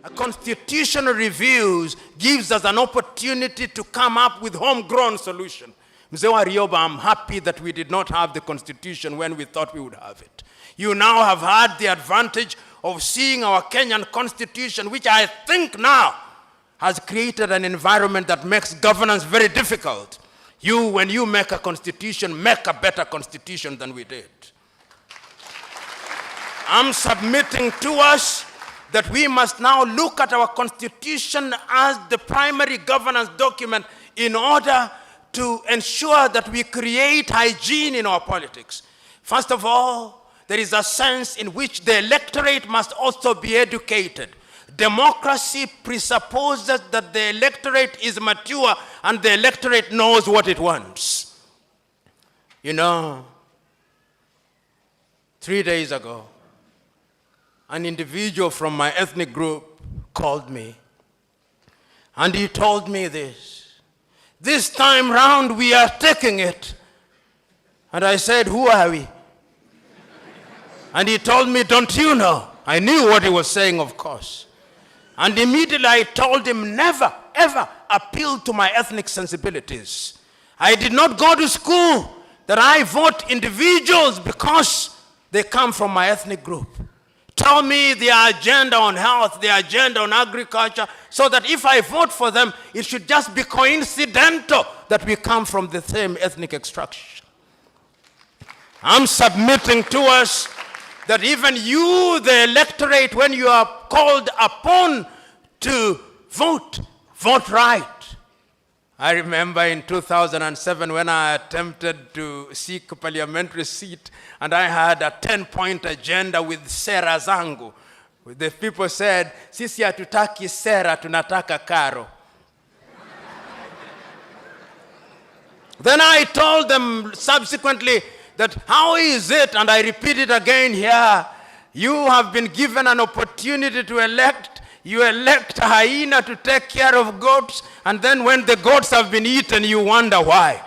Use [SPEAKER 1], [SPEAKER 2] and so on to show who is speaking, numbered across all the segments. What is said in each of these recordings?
[SPEAKER 1] A constitutional review gives us an opportunity to come up with homegrown solution. Mzee Warioba, I'm happy that we did not have the constitution when we thought we would have it. You now have had the advantage of seeing our Kenyan constitution, which I think now has created an environment that makes governance very difficult. When you make a constitution, make a better constitution than we did. I'm submitting to us that we must now look at our constitution as the primary governance document in order to ensure that we create hygiene in our politics. First of all, there is a sense in which the electorate must also be educated. Democracy presupposes that the electorate is mature and the electorate knows what it wants. 3 days ago, an individual from my ethnic group called me and he told me this time round we are taking it. And I said, who are we? And he told me, don't you know? I knew what he was saying, of course. And immediately I told him, never, ever appeal to my ethnic sensibilities. I did not go to school that I vote individuals because they come from my ethnic group. Tell me their agenda on health, their agenda on agriculture, so that if I vote for them, it should just be coincidental that we come from the same ethnic extraction. I'm submitting to us that even you, the electorate, when you are called upon to vote, vote right. I remember in 2007 when I attempted to seek a parliamentary seat and I had a 10-point agenda with sera zangu. The people said, sisi hatutaki sera, tunataka karo. Then I told them subsequently that how is it, and I repeat it again here, you have been given an opportunity to elect. You elect a hyena to take care of goats, and then when the goats have been eaten, you wonder why.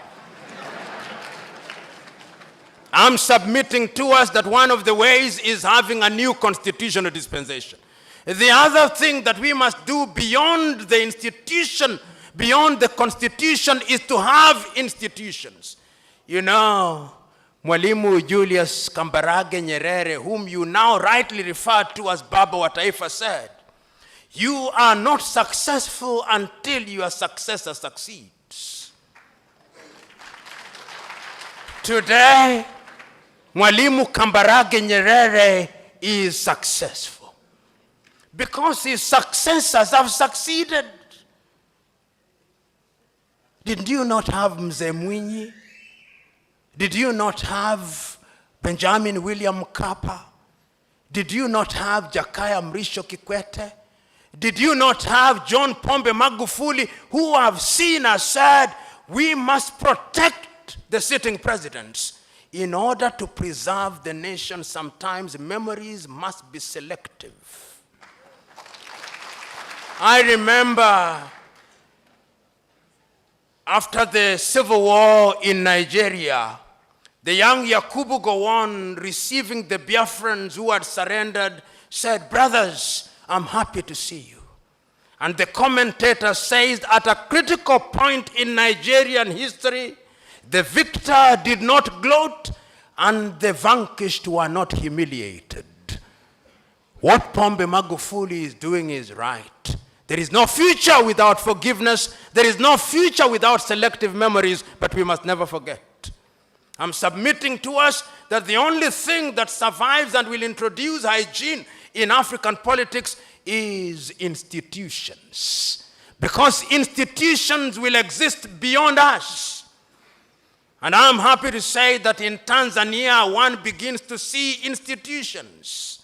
[SPEAKER 1] I'm submitting to us that one of the ways is having a new constitutional dispensation. The other thing that we must do beyond the institution, beyond the constitution, is to have institutions. Mwalimu Julius Kambarage Nyerere, whom you now rightly refer to as Baba wa Taifa, said, you are not successful until your successor succeeds. Today, Mwalimu Kambarage Nyerere is successful because his successors have succeeded. Did you not have Mzee Mwinyi? Did you not have Benjamin William Mkapa? Did you not have Jakaya Mrisho Kikwete? Did you not have John Pombe Magufuli, who have seen and said, we must protect the sitting presidents? In order to preserve the nation, sometimes memories must be selective. I remember after the civil war in Nigeria, the young Yakubu Gowon, receiving the Biafrans who had surrendered, said, brothers, I'm happy to see you. And the commentator says, at a critical point in Nigerian history, the victor did not gloat and the vanquished were not humiliated. What Pombe Magufuli is doing is right. There is no future without forgiveness. There is no future without selective memories, but we must never forget. I'm submitting to us that the only thing that survives and will introduce hygiene in African politics is institutions. Because institutions will exist beyond us. And I'm happy to say that in Tanzania, one begins to see institutions.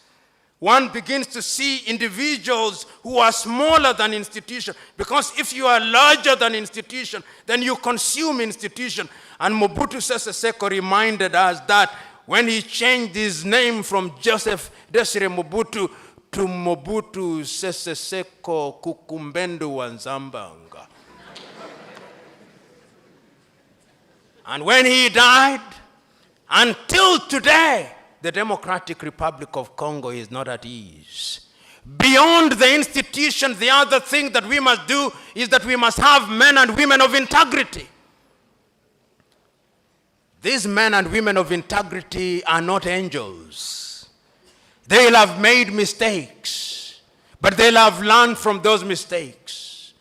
[SPEAKER 1] One begins to see individuals who are smaller than institutions. Because if you are larger than institution, then you consume institution. And Mobutu Sese Seko reminded us that when he changed his name from Joseph Desire Mobutu to Mobutu Sese Seko Kukumbendu Wanzambanga. And when he died, until today, the Democratic Republic of Congo is not at ease. Beyond the institution, the other thing that we must do is that we must have men and women of integrity. These men and women of integrity are not angels. They'll have made mistakes, but they'll have learned from those mistakes.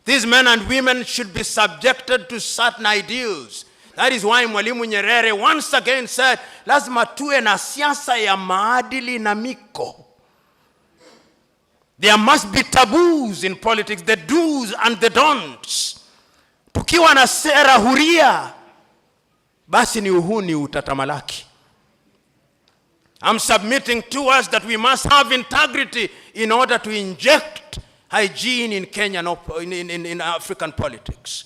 [SPEAKER 1] These men and women should be subjected to certain ideals. That is why Mwalimu Nyerere once again said, lazima tuwe na siasa ya maadili na miko. There must be taboos in politics, the do's and the don'ts. Tukiwa na sera huria, basi ni uhuni utatamalaki. I'm submitting to us that we must have integrity in order to inject hygiene in Kenya, in African politics.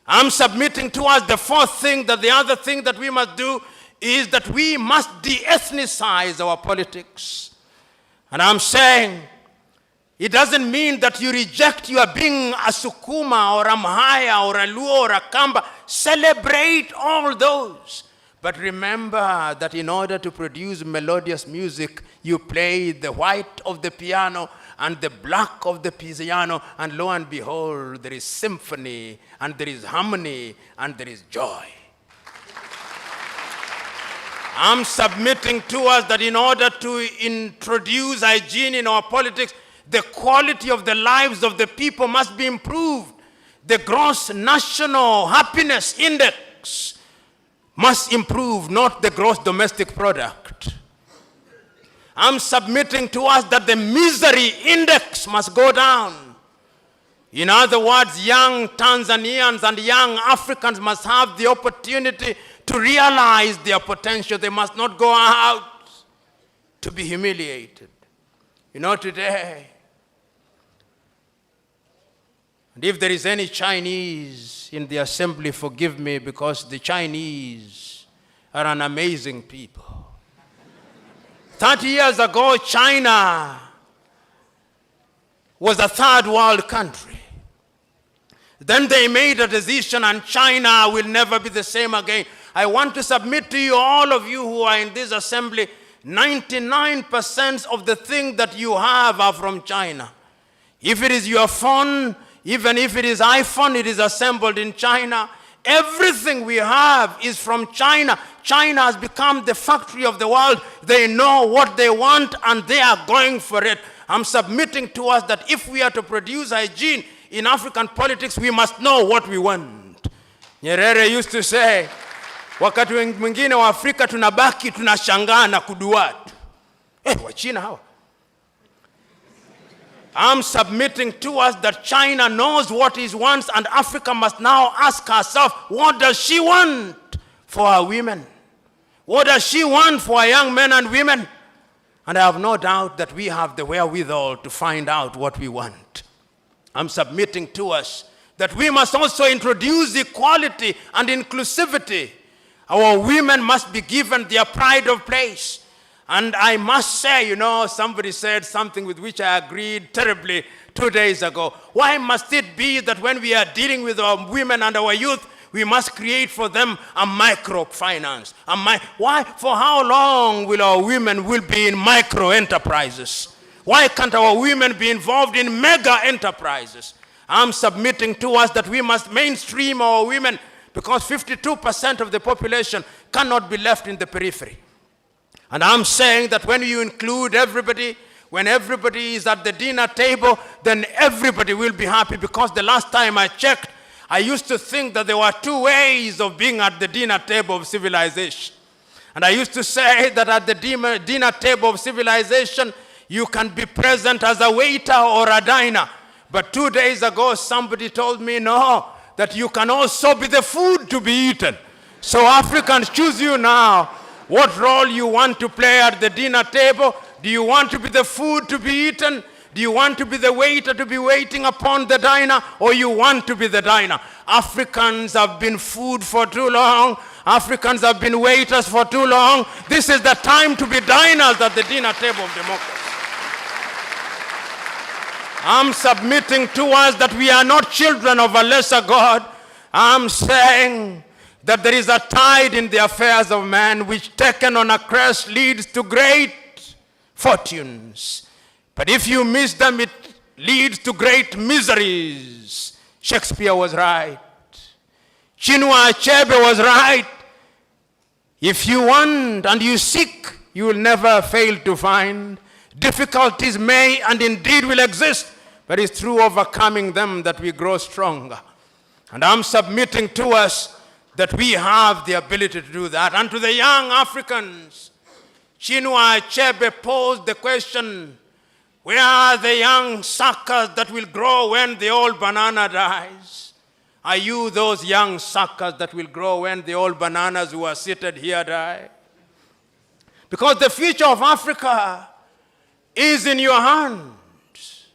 [SPEAKER 1] I'm submitting to us the fourth thing, that the other thing that we must do is that we must de-ethnicize our politics. And I'm saying, it doesn't mean that you reject your being a Sukuma or a Mhaya or a Luo or a Kamba. Celebrate all those. But remember that in order to produce melodious music, you play the white of the piano and the black of the piano, and lo and behold, there is symphony, and there is harmony, and there is joy. I'm submitting to us that in order to introduce hygiene in our politics, the quality of the lives of the people must be improved. The gross national happiness index must improve, not the gross domestic product. I'm submitting to us that the misery index must go down. In other words, young Tanzanians and young Africans must have the opportunity to realize their potential. They must not go out to be humiliated. You know, today, and if there is any Chinese in the assembly, forgive me, because the Chinese are an amazing people. 30 years ago, China was a third world country. Then they made a decision, and China will never be the same again. I want to submit to you, all of you who are in this assembly, 99% of the things that you have are from China. If it is your phone, even if it is iPhone, it is assembled in China. Everything we have is from China. China has become the factory of the world. They know what they want and they are going for it. I'm submitting to us that if we are to produce hygiene in African politics, we must know what we want. Nyerere used to say, wakati mwingine wa Afrika tunabaki tunashangaa na kuduatu. Wachina hawa. I'm submitting to us that China knows what it wants, and Africa must now ask herself, what does she want for her women? What does she want for her young men and women? And I have no doubt that we have the wherewithal to find out what we want. I'm submitting to us that we must also introduce equality and inclusivity. Our women must be given their pride of place. And I must say, you know, somebody said something with which I agreed terribly 2 days ago. Why must it be that when we are dealing with our women and our youth, we must create for them a microfinance? Why? For how long will our women be in micro enterprises? Why can't our women be involved in mega enterprises? I'm submitting to us that we must mainstream our women, because 52% of the population cannot be left in the periphery. And I'm saying that when you include everybody, when everybody is at the dinner table, then everybody will be happy, because the last time I checked, I used to think that there were two ways of being at the dinner table of civilization. And I used to say that at the dinner table of civilization, you can be present as a waiter or a diner. But 2 days ago, somebody told me, no, that you can also be the food to be eaten. So Africans, choose you now. What role you want to play at the dinner table? Do you want to be the food to be eaten? Do you want to be the waiter to be waiting upon the diner? Or you want to be the diner? Africans have been food for too long. Africans have been waiters for too long. This is the time to be diners at the dinner table of democracy. I'm submitting to us that we are not children of a lesser God. I'm saying that there is a tide in the affairs of man which, taken on a crest, leads to great fortunes. But if you miss them, it leads to great miseries. Shakespeare was right. Chinua Achebe was right. If you want and you seek, you will never fail to find. Difficulties may and indeed will exist, but it's through overcoming them that we grow stronger. And I'm submitting to us that we have the ability to do that. And to the young Africans, Chinua Achebe posed the question, where are the young suckers that will grow when the old banana dies? Are you those young suckers that will grow when the old bananas who are seated here die? Because the future of Africa is in your hands.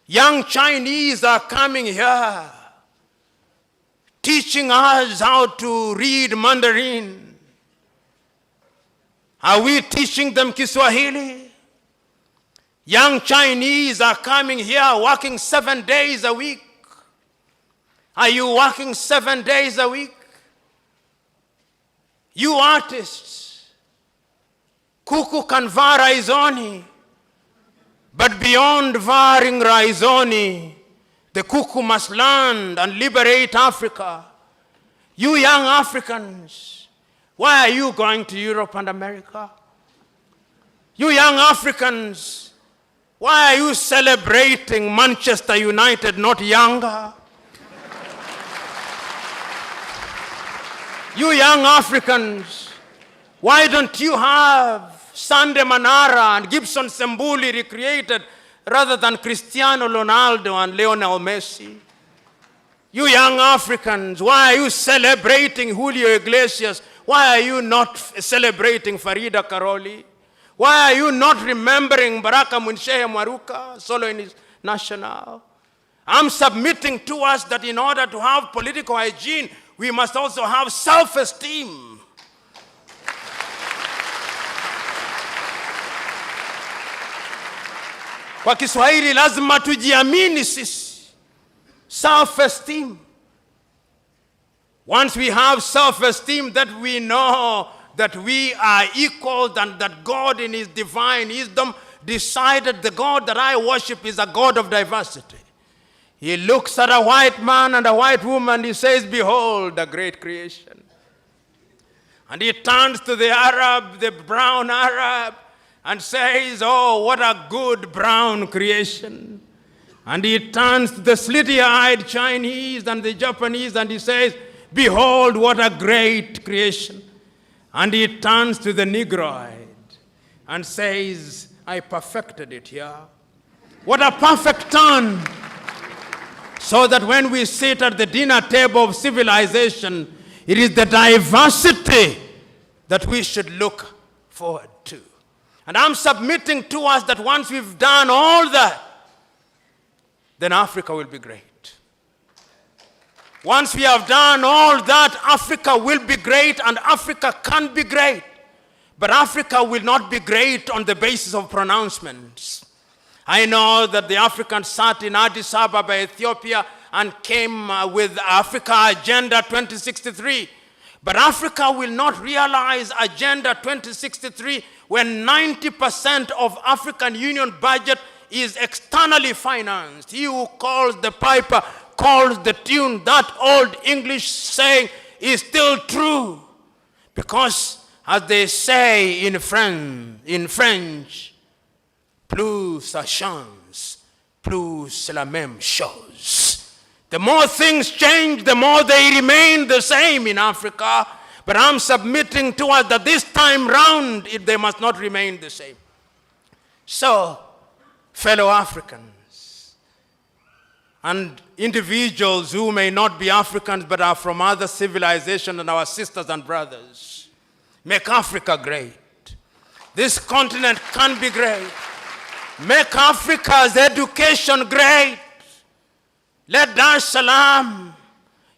[SPEAKER 1] Young Chinese are coming here, teaching us how to read Mandarin. Are we teaching them Kiswahili? Young Chinese are coming here working 7 days a week. Are you working 7 days a week? You artists, kuku can vaa raizoni, but beyond varing raizoni, the kuku must land and liberate Africa. You young Africans, why are you going to Europe and America? You young Africans, why are you celebrating Manchester United, not younger? You young Africans, why don't you have Sande Manara and Gibson Sembuli recreated rather than Cristiano Ronaldo and Lionel Messi? You young Africans, why are you celebrating Julio Iglesias? Why are you not celebrating Farida Karoli? Why are you not remembering Baraka Munshehe Mwaruka, solo in his national? I'm submitting to us that in order to have political hygiene, we must also have self-esteem. Kwa Kiswahili lazima tujiamini sisi. Self-esteem. Once we have self-esteem, that we know that we are equal and that God in his divine wisdom decided the God that I worship is a God of diversity. He looks at a white man and a white woman and he says, behold, the great creation. And he turns to the Arab, the brown Arab, and says, oh, what a good brown creation. And he turns to the slitty-eyed Chinese and the Japanese and he says, behold, what a great creation. And he turns to the Negroid and says, I perfected it here. What a perfect turn. So that when we sit at the dinner table of civilization, it is the diversity that we should look forward to. And I'm submitting to us that once we've done all that, then Africa will be great. Once we have done all that, Africa will be great and Africa can be great. But Africa will not be great on the basis of pronouncements. I know that the Africans sat in Addis Ababa, Ethiopia, and came with Africa Agenda 2063. But Africa will not realize Agenda 2063 when 90% of African Union budget is externally financed. He who calls the piper calls the tune. That old English saying is still true. Because as they say in French, plus ça change, plus la même chose. The more things change, the more they remain the same in Africa. But I'm submitting to us that this time round, they must not remain the same. So, fellow Africans, and individuals who may not be Africans but are from other civilizations and our sisters and brothers, make Africa great. This continent can be great. Make Africa's education great. Let Dar es Salaam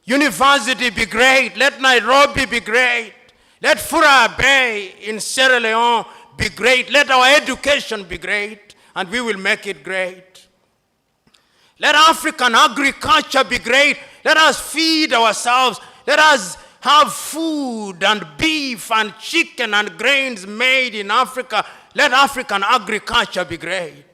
[SPEAKER 1] University be great. Let Nairobi be great. Let Fura Bay in Sierra Leone be great. Let our education be great, and we will make it great. Let African agriculture be great. Let us feed ourselves. Let us have food and beef and chicken and grains made in Africa. Let African agriculture be great.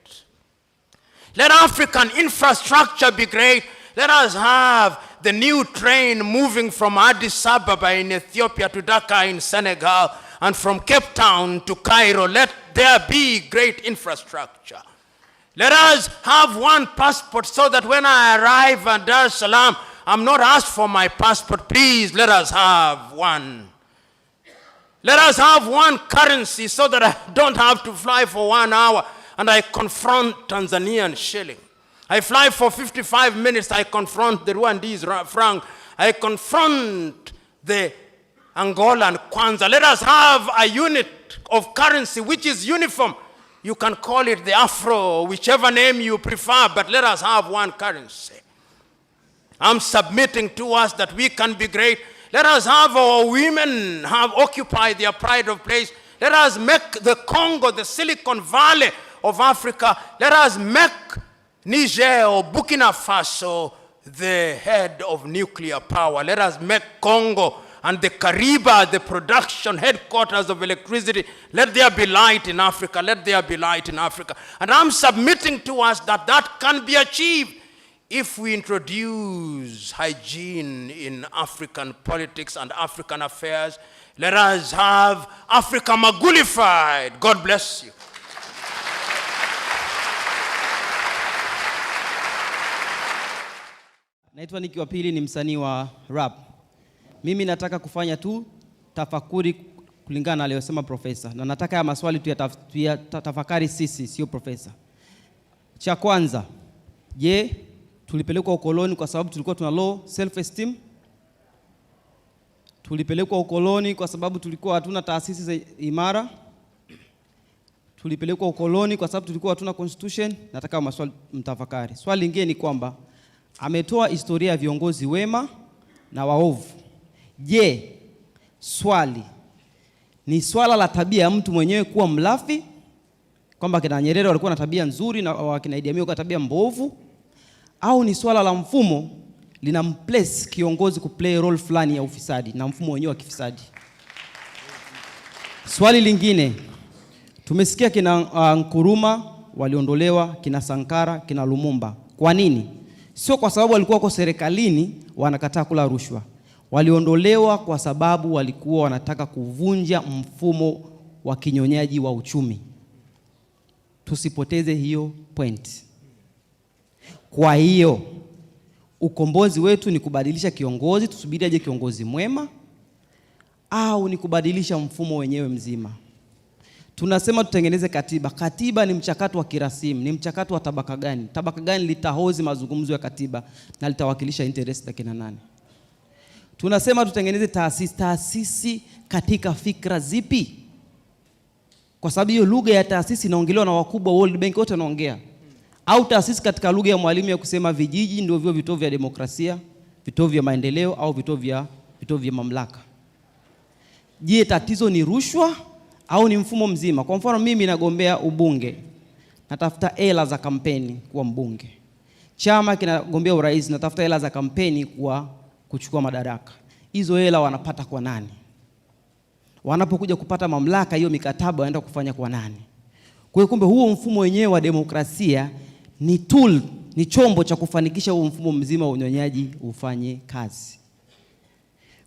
[SPEAKER 1] Let African infrastructure be great. Let us have the new train moving from Addis Ababa in Ethiopia to Dhaka in Senegal, and from Cape Town to Cairo. Let there be great infrastructure. Let us have one passport so that when I arrive at Dar es Salaam, I'm not asked for my passport. Please, let us have one. Let us have one currency so that I don't have to fly for 1 hour and I confront Tanzanian shilling. I fly for 55 minutes, I confront the Rwandese franc. I confront the Angolan kwanza. Let us have a unit of currency which is uniform. You can call it the Afro, whichever name you prefer, but let us have one currency. I'm submitting to us that we can be great. Let us have our women occupy their pride of place. Let us make the Congo the Silicon Valley of Africa. Let us make Niger or Burkina Faso the head of nuclear power. Let us make Congo and the Kariba the production headquarters of electricity. Let there be light in Africa. Let there be light in Africa. And I'm submitting to us that that can be achieved if we introduce hygiene in African politics and African affairs. Let us have Africa Magulified. God bless you.
[SPEAKER 2] Naitwa Niki wa Pili, ni msanii wa rap. Mimi nataka kufanya tu tafakuri kulingana na aliyosema profesa. Na nataka ya maswali tuyatafakari sisi, sio profesa. Cha kwanza, je, tulipelekwa ukoloni kwa sababu tulikuwa tuna low self esteem? Tulipelekwa ukoloni kwa sababu tulikuwa hatuna taasisi imara? Tulipelekwa ukoloni kwa sababu tulikuwa hatuna constitution? Nataka maswali mtafakari. Swali lingine ni kwamba ametoa historia ya viongozi wema na waovu. Je, swali ni swala la tabia ya mtu mwenyewe kuwa mlafi, kwamba kina Nyerere walikuwa na tabia nzuri na wakina Idi Amin kwa tabia mbovu, au ni swala la mfumo linamplace kiongozi kuplay role fulani ya ufisadi na mfumo wenyewe wa kifisadi? Swali lingine, tumesikia kina Nkuruma waliondolewa, kina Sankara, kina Lumumba. Kwa nini? Sio kwa sababu walikuwa kwa serikalini wanakataa kula rushwa. Waliondolewa kwa sababu walikuwa wanataka kuvunja mfumo wa kinyonyaji wa uchumi. Tusipoteze hiyo point. Kwa hiyo ukombozi wetu ni kubadilisha kiongozi, tusubiri aje kiongozi mwema, au ni kubadilisha mfumo wenyewe mzima? Tunasema tutengeneze katiba. Katiba ni mchakato wa kirasimu, ni mchakato wa tabaka gani? Tabaka gani litahozi mazungumzo ya katiba na litawakilisha interest za kina nani? Tunasema tutengeneze taasisi. Taasisi katika fikra zipi? Kwa sababu hiyo lugha ya taasisi inaongelewa na wakubwa World Bank wote wanaongea. Au taasisi katika lugha ya mwalimu ya kusema vijiji ndio vituo vya demokrasia, vituo vya maendeleo, au vituo vya mamlaka? Je, tatizo ni rushwa au ni mfumo mzima? Kwa mfano mimi nagombea ubunge, natafuta hela za kampeni kuwa mbunge. Chama kinagombea urais, natafuta hela za kampeni kuchukua madaraka. Hizo hela wanapata kwa nani? Wanapokuja kupata mamlaka, hiyo mikataba waenda kufanya kwa nani? Kwa hiyo kumbe huo mfumo wenyewe wa demokrasia ni tool, ni chombo cha kufanikisha huo mfumo mzima wa unyonyaji ufanye kazi.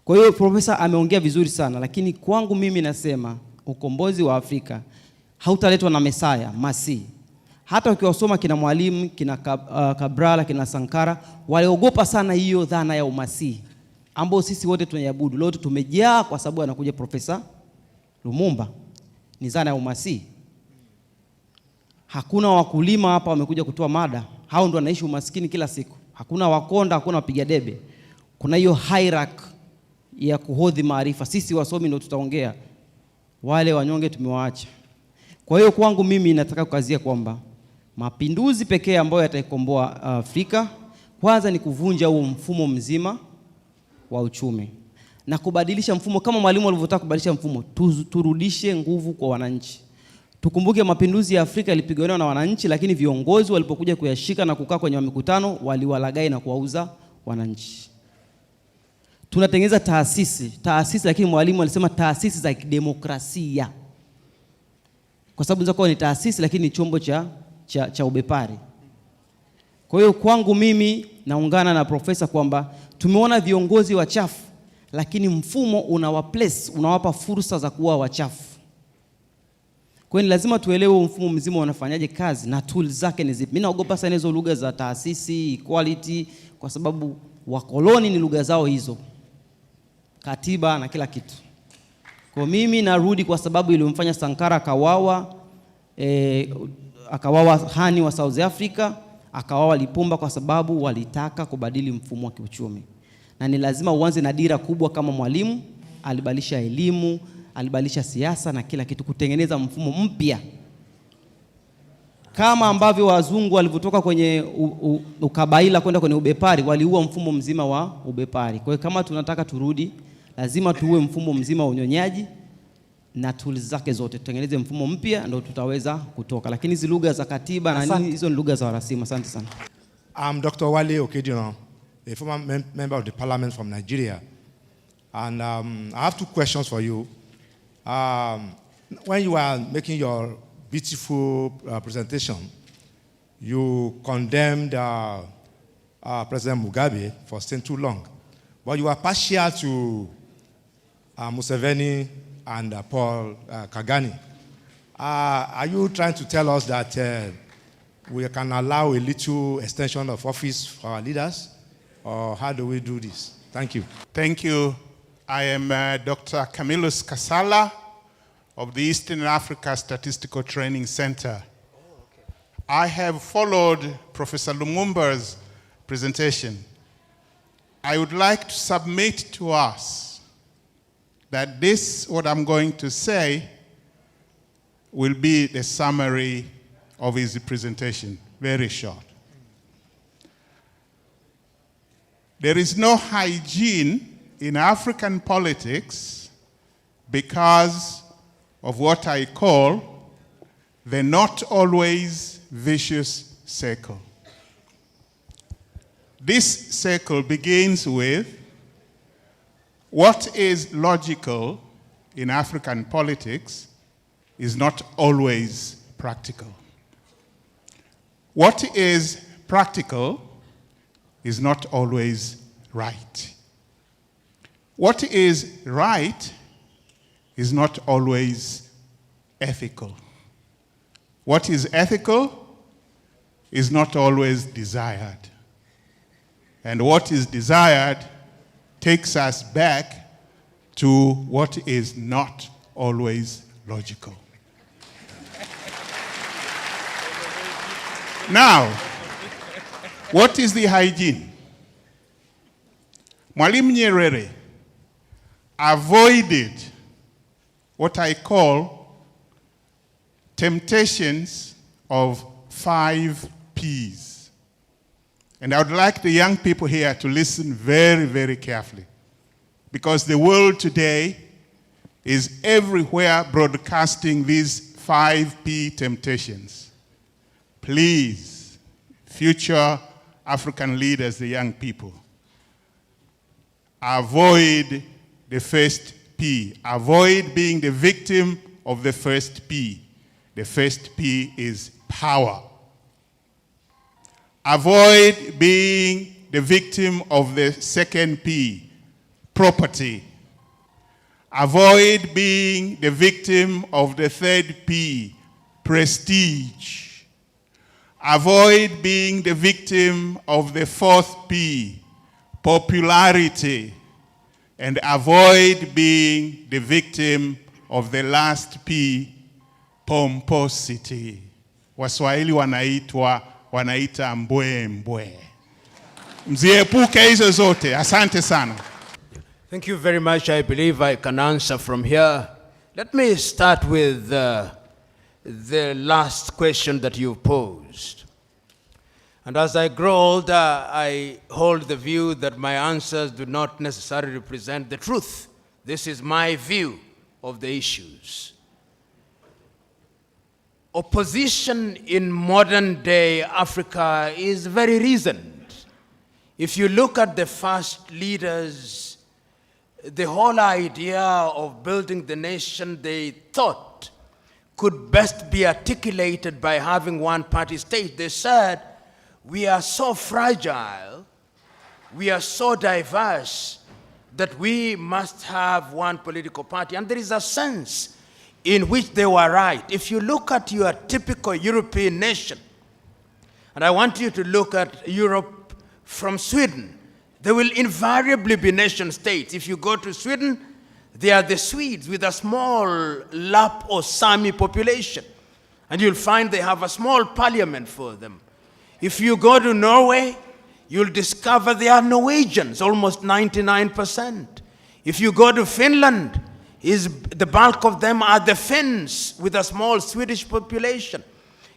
[SPEAKER 2] Kwa hiyo profesa ameongea vizuri sana, lakini kwangu mimi nasema ukombozi wa Afrika hautaletwa na Mesaya, Masi. Hata ukiwasoma kina Mwalimu, kina Cabral, kina Sankara, waliogopa sana hiyo dhana ya umasi ambao sisi wote tunaiabudu. Leo tumejaa kwa sababu anakuja Profesa Lumumba. Ni dhana ya umasi. Hakuna wakulima hapa wamekuja kutoa mada. Hao ndio wanaishi umaskini kila siku. Hakuna wakonda, hakuna wapiga debe. Kuna hiyo hierarchy ya kuhodhi maarifa. Sisi wasomi ndio tutaongea. Wale wanyonge tumewaacha. Kwa hiyo kwangu mimi nataka kukazia kwamba mapinduzi pekee ambayo yataikomboa Afrika kwanza ni kuvunja huo mfumo mzima wa uchumi na kubadilisha mfumo kama Mwalimu alivyotaka kubadilisha mfumo. Turudishe nguvu kwa wananchi. Tukumbuke mapinduzi ya Afrika yalipigwa na wananchi, lakini viongozi walipokuja kuyashika na kukaa kwenye mikutano waliwalagai na kuwauza wananchi. Tunatengeneza taasisi, lakini Mwalimu alisema taasisi za kidemokrasia. Kwa sababu nzako ni taasisi lakini ni chombo cha ubepari. Kwa hiyo kwangu mimi naungana na profesa kwamba tumeona viongozi wachafu, lakini mfumo unawapa fursa za kuwa wachafu. Kwa hiyo lazima tuelewe mfumo mzima unafanyaje kazi na tools zake ni zipi. Mimi naogopa sana hizo lugha za taasisi, equality, kwa sababu wakoloni ni lugha zao hizo, katiba na kila kitu. Kwa mimi narudi kwa sababu iliyomfanya Sankara akawawa Hani wa South Africa, akawawa Lipumba, kwa sababu walitaka kubadili mfumo wa kiuchumi. Na ni lazima uanze na dira kubwa. Kama Mwalimu alibadilisha elimu, alibadilisha siasa na kila kitu, kutengeneza mfumo mpya, kama ambavyo wazungu walivyotoka kwenye ukabaila kwenda kwenye ubepari, waliua mfumo mzima wa ubepari. Kwa hiyo kama tunataka turudi, lazima tuue mfumo mzima wa unyonyaji na tools zake zote, tutengeneze mfumo mpya, ndio tutaweza kutoka. Lakini hizo lugha za katiba na nini, hizo ni lugha za warasimu. Asante sana.
[SPEAKER 3] I'm Dr. Wale Okedino, a former member of the parliament from Nigeria. And I have two questions for you. When you are making your beautiful presentation, you condemned President Mugabe for staying too long. But you are partial to Museveni and Paul Kagame. Are you trying to tell us that we can allow a little extension of office for our leaders? Or how do we do this? Thank you.
[SPEAKER 4] Thank you. I am Dr. Camillus Kasala of the Eastern Africa Statistical Training Center. I have followed Professor Lumumba's presentation. I would like to submit to us that this, what I'm going to say, will be the summary of his presentation, very short. There is no hygiene in African politics because of what I call the not always vicious circle. This circle begins with what is logical in African politics is not always practical. What is practical is not always right. What is right is not always ethical. What is ethical is not always desired. And what is desired takes us back to what is not always logical. Now, what is the hygiene? Mwalimu Nyerere avoided what I call temptations of 5 Ps. And I would like the young people here to listen very, very carefully, because the world today is everywhere broadcasting these 5P temptations. Please, future African leaders, the young people, avoid the first P. Avoid being the victim of the first P. The first P is power. Avoid being the victim of the second P, property. Avoid being the victim of the third P, prestige. Avoid being the victim of the fourth P, popularity. And avoid being the victim of the last P, pomposity. Waswahili wanaita mbwe mbwe. Mziepuke hizo zote. Asante sana.
[SPEAKER 1] Thank you very much. I believe I can answer from here. Let me start with the last question that you posed. And as I grow older, I hold the view that my answers do not necessarily represent the truth. This is my view of the issues. Opposition in modern day Africa is very reasoned. If you look at the first leaders, the whole idea of building the nation they thought could best be articulated by having one-party state. They said, we are so fragile, we are so diverse, that we must have one political party. And there is a sense in which they were right. If you look at your typical European nation, and I want you to look at Europe from Sweden, there will invariably be nation states. If you go to Sweden, they are the Swedes with a small Lapp or Sami population. And you'll find they have a small parliament for them. If you go to Norway, you'll discover they are Norwegians, almost 99%. If you go to Finland, the bulk of them are the Finns with a small Swedish population.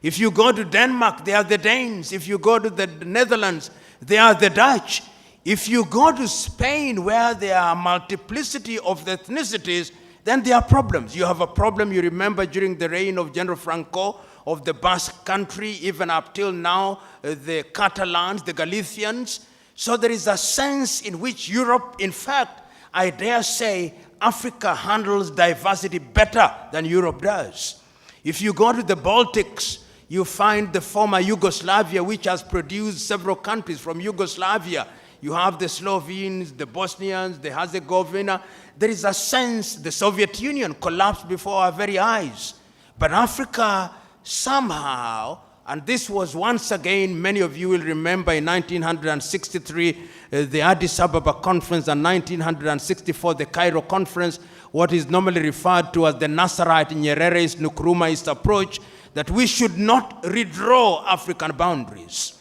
[SPEAKER 1] If you go to Denmark, they are the Danes. If you go to the Netherlands, they are the Dutch. If you go to Spain, where there are multiplicity of ethnicities, then there are problems. You have a problem, you remember, during the reign of General Franco, of the Basque country, even up till now, the Catalans, the Galicians. So there is a sense in which Europe, in fact, I dare say, Africa handles diversity better than Europe does. If you go to the Baltics, you find the former Yugoslavia, which has produced several countries from Yugoslavia. You have the Slovenes, the Bosnians, the Herzegovina. There is a sense the Soviet Union collapsed before our very eyes. But Africa somehow, and this was once again, many of you will remember in 1963, the Addis Ababa Conference, and 1964, the Cairo Conference, what is normally referred to as the Nasserite Nyerere's Nkrumahist approach, that we should not redraw African boundaries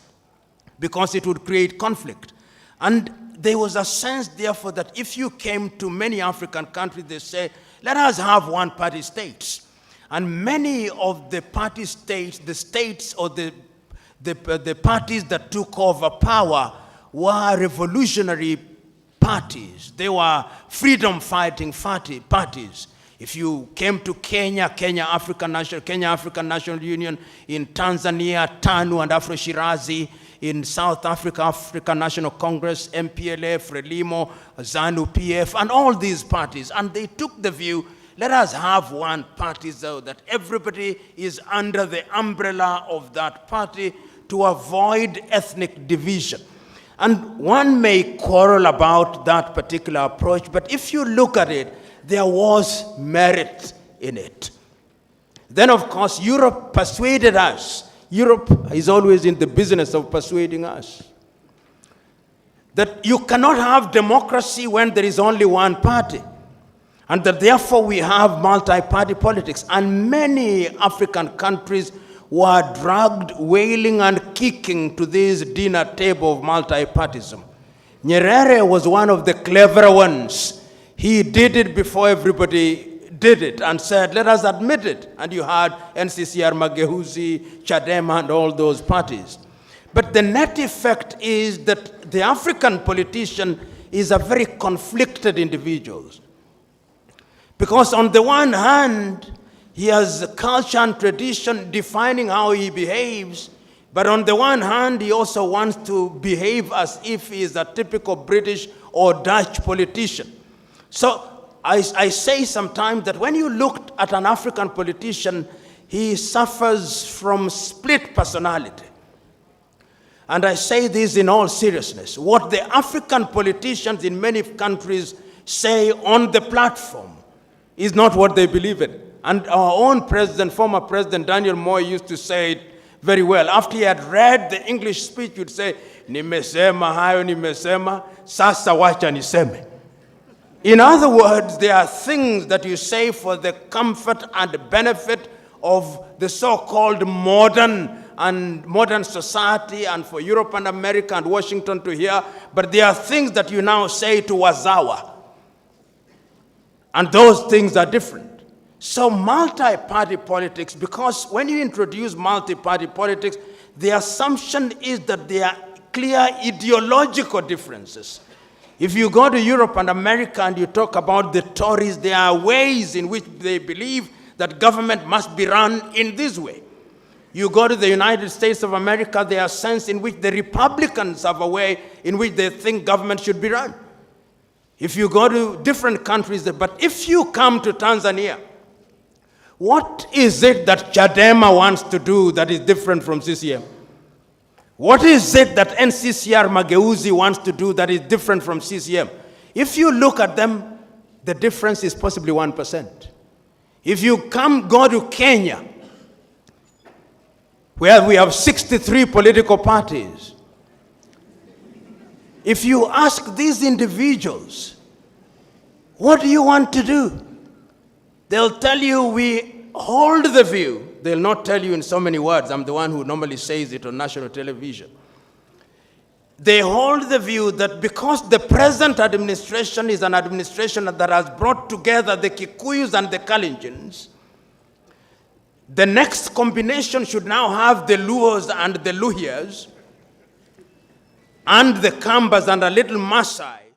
[SPEAKER 1] because it would create conflict. And there was a sense, therefore, that if you came to many African countries, they say, let us have one-party states. And many of the party states, the states or the parties that took over power were revolutionary parties. They were freedom-fighting parties. If you came to Kenya, Kenya African National Union, in Tanzania, TANU and Afro-Shirazi, in South Africa, African National Congress, MPLA, Frelimo, ZANU-PF, and all these parties. And they took the view, let us have one party so that everybody is under the umbrella of that party to avoid ethnic division. And one may quarrel about that particular approach, but if you look at it, there was merit in it. Then, of course, Europe persuaded us. Europe is always in the business of persuading us that you cannot have democracy when there is only one party, and that therefore we have multi-party politics. And many African countries were dragged wailing and kicking to this dinner table of multi-partyism. Nyerere was one of the cleverer ones. He did it before everybody did it and said, let us admit it. And you had NCCR, Mageuzi, Chadema, and all those parties. But the net effect is that the African politician is a very conflicted individual. Because on the one hand, he has culture and tradition defining how he behaves, but on the one hand, he also wants to behave as if he is a typical British or Dutch politician. So I say sometimes that when you look at an African politician, he suffers from split personality. And I say this in all seriousness. What the African politicians in many countries say on the platform is not what they believe in. And our own president, former President Daniel Moi, used to say it very well. After he had read the English speech, he would say, nimesema hayo nimesema, sasa wacha niseme. In other words, there are things that you say for the comfort and benefit of the so-called modern society and for Europe and America and Washington to hear, but there are things that you now say to Wazawa. And those things are different. So multi-party politics, because when you introduce multi-party politics, the assumption is that there are clear ideological differences. If you go to Europe and America and you talk about the Tories, there are ways in which they believe that government must be run in this way. You go to the United States of America, there are sense in which the Republicans have a way in which they think government should be run. If you go to different countries, but if you come to Tanzania, what is it that Chadema wants to do that is different from CCM? What is it that NCCR Mageuzi wants to do that is different from CCM? If you look at them, the difference is possibly 1%. If you go to Kenya, where we have 63 political parties, if you ask these individuals, what do you want to do? They'll tell you, we hold the view. They'll not tell you in so many words. I'm the one who normally says it on national television. They hold the view that because the present administration is an administration that has brought together the Kikuyus and the Kalenjins, the next combination should now have the Luos and the Luhyas and the Kambas and a little Maasai